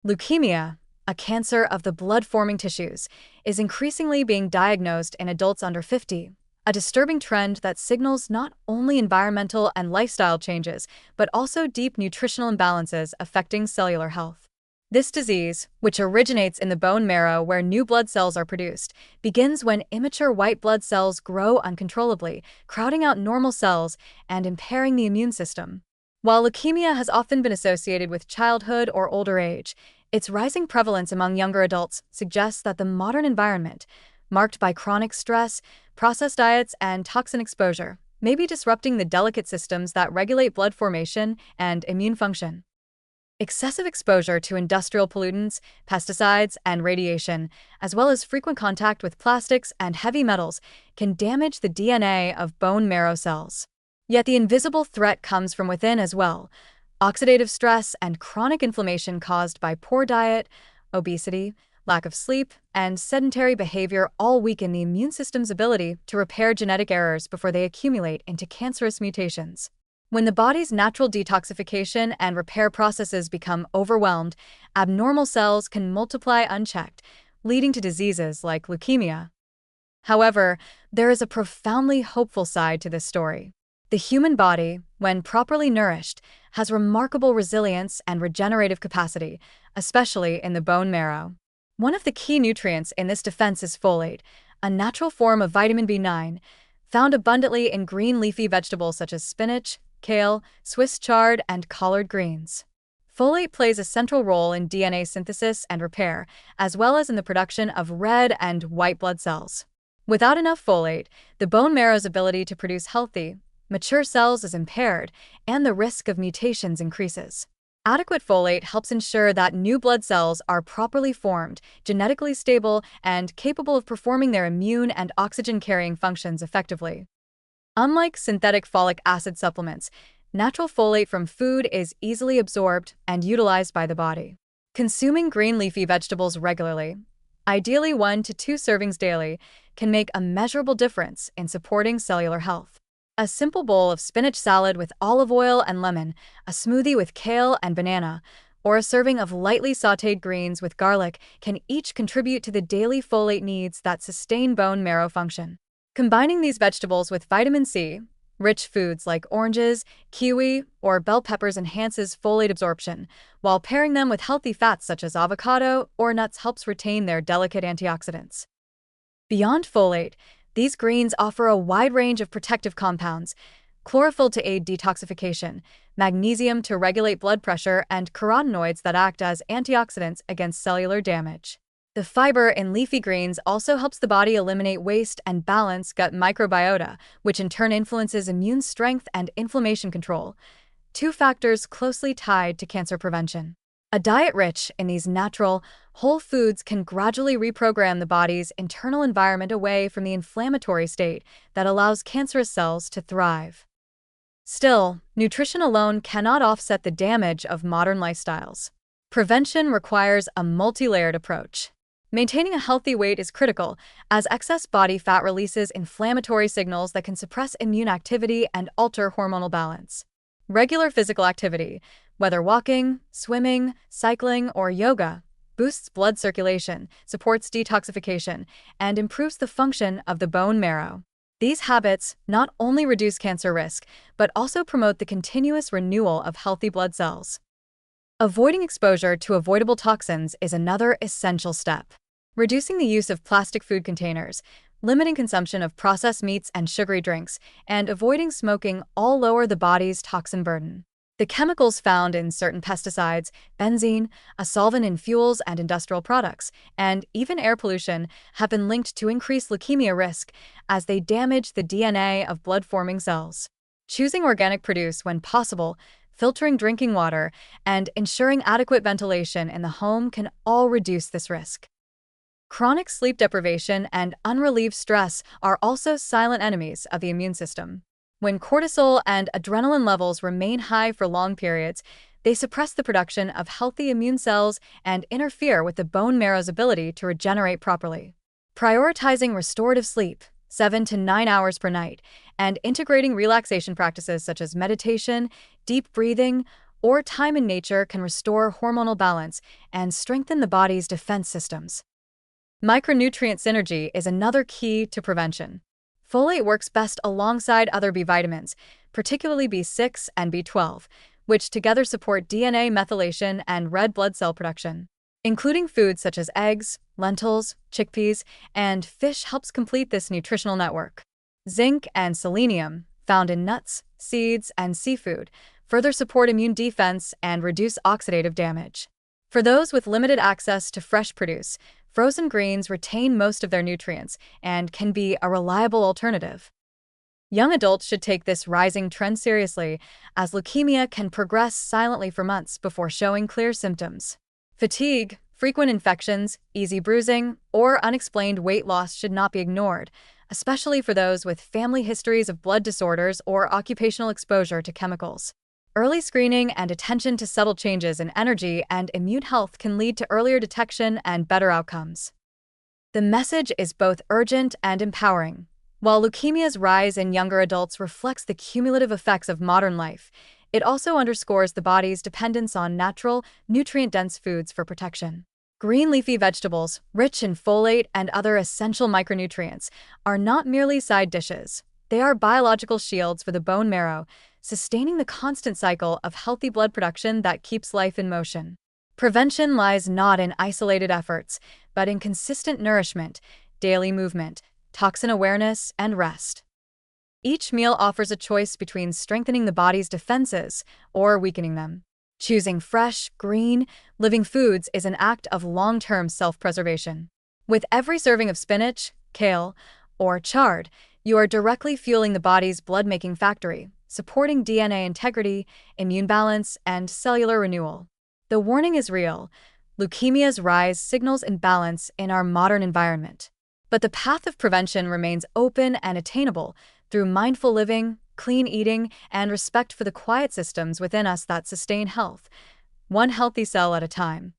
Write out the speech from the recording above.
Leukemia, a cancer of the blood-forming tissues, is increasingly being diagnosed in adults under 50, a disturbing trend that signals not only environmental and lifestyle changes, but also deep nutritional imbalances affecting cellular health. This disease, which originates in the bone marrow where new blood cells are produced, begins when immature white blood cells grow uncontrollably, crowding out normal cells and impairing the immune system. While leukemia has often been associated with childhood or older age, its rising prevalence among younger adults suggests that the modern environment, marked by chronic stress, processed diets, and toxin exposure, may be disrupting the delicate systems that regulate blood formation and immune function. Excessive exposure to industrial pollutants, pesticides, and radiation, as well as frequent contact with plastics and heavy metals, can damage the DNA of bone marrow cells. Yet the invisible threat comes from within as well. Oxidative stress and chronic inflammation caused by poor diet, obesity, lack of sleep, and sedentary behavior all weaken the immune system's ability to repair genetic errors before they accumulate into cancerous mutations. When the body's natural detoxification and repair processes become overwhelmed, abnormal cells can multiply unchecked, leading to diseases like leukemia. However, there is a profoundly hopeful side to this story. The human body, when properly nourished, has remarkable resilience and regenerative capacity, especially in the bone marrow. One of the key nutrients in this defense is folate, a natural form of vitamin B9, found abundantly in green leafy vegetables such as spinach, kale, Swiss chard, and collard greens. Folate plays a central role in DNA synthesis and repair, as well as in the production of red and white blood cells. Without enough folate, the bone marrow's ability to produce healthy, mature cells is impaired, and the risk of mutations increases. Adequate folate helps ensure that new blood cells are properly formed, genetically stable, and capable of performing their immune and oxygen-carrying functions effectively. Unlike synthetic folic acid supplements, natural folate from food is easily absorbed and utilized by the body. Consuming green leafy vegetables regularly, ideally 1 to 2 servings daily, can make a measurable difference in supporting cellular health. A simple bowl of spinach salad with olive oil and lemon, a smoothie with kale and banana, or a serving of lightly sautéed greens with garlic can each contribute to the daily folate needs that sustain bone marrow function. Combining these vegetables with vitamin C, rich foods like oranges, kiwi, or bell peppers enhances folate absorption, while pairing them with healthy fats such as avocado or nuts helps retain their delicate antioxidants. Beyond folate, these greens offer a wide range of protective compounds: chlorophyll to aid detoxification, magnesium to regulate blood pressure, and carotenoids that act as antioxidants against cellular damage. The fiber in leafy greens also helps the body eliminate waste and balance gut microbiota, which in turn influences immune strength and inflammation control, two factors closely tied to cancer prevention. A diet rich in these natural, whole foods can gradually reprogram the body's internal environment away from the inflammatory state that allows cancerous cells to thrive. Still, nutrition alone cannot offset the damage of modern lifestyles. Prevention requires a multi-layered approach. Maintaining a healthy weight is critical, as excess body fat releases inflammatory signals that can suppress immune activity and alter hormonal balance. Regular physical activity, whether walking, swimming, cycling, or yoga, boosts blood circulation, supports detoxification, and improves the function of the bone marrow. These habits not only reduce cancer risk, but also promote the continuous renewal of healthy blood cells. Avoiding exposure to avoidable toxins is another essential step. Reducing the use of plastic food containers, limiting consumption of processed meats and sugary drinks, and avoiding smoking all lower the body's toxin burden. The chemicals found in certain pesticides, benzene, a solvent in fuels and industrial products, and even air pollution have been linked to increased leukemia risk as they damage the DNA of blood-forming cells. Choosing organic produce when possible, filtering drinking water, and ensuring adequate ventilation in the home can all reduce this risk. Chronic sleep deprivation and unrelieved stress are also silent enemies of the immune system. When cortisol and adrenaline levels remain high for long periods, they suppress the production of healthy immune cells and interfere with the bone marrow's ability to regenerate properly. Prioritizing restorative sleep, 7 to 9 hours per night, and integrating relaxation practices such as meditation, deep breathing, or time in nature can restore hormonal balance and strengthen the body's defense systems. Micronutrient synergy is another key to prevention. Folate works best alongside other B vitamins, particularly B6 and B12, which together support DNA methylation and red blood cell production. Including foods such as eggs, lentils, chickpeas, and fish helps complete this nutritional network. Zinc and selenium, found in nuts, seeds, and seafood, further support immune defense and reduce oxidative damage. For those with limited access to fresh produce, frozen greens retain most of their nutrients and can be a reliable alternative. Young adults should take this rising trend seriously, as leukemia can progress silently for months before showing clear symptoms. Fatigue, frequent infections, easy bruising, or unexplained weight loss should not be ignored, especially for those with family histories of blood disorders or occupational exposure to chemicals. Early screening and attention to subtle changes in energy and immune health can lead to earlier detection and better outcomes. The message is both urgent and empowering. While leukemia's rise in younger adults reflects the cumulative effects of modern life, it also underscores the body's dependence on natural, nutrient-dense foods for protection. Green leafy vegetables, rich in folate and other essential micronutrients, are not merely side dishes. They are biological shields for the bone marrow, sustaining the constant cycle of healthy blood production that keeps life in motion. Prevention lies not in isolated efforts, but in consistent nourishment, daily movement, toxin awareness, and rest. Each meal offers a choice between strengthening the body's defenses or weakening them. Choosing fresh, green, living foods is an act of long-term self-preservation. With every serving of spinach, kale, or chard, you are directly fueling the body's blood-making factory, supporting DNA integrity, immune balance, and cellular renewal. The warning is real. Leukemia's rise signals imbalance in our modern environment. But the path of prevention remains open and attainable through mindful living, clean eating, and respect for the quiet systems within us that sustain health, one healthy cell at a time.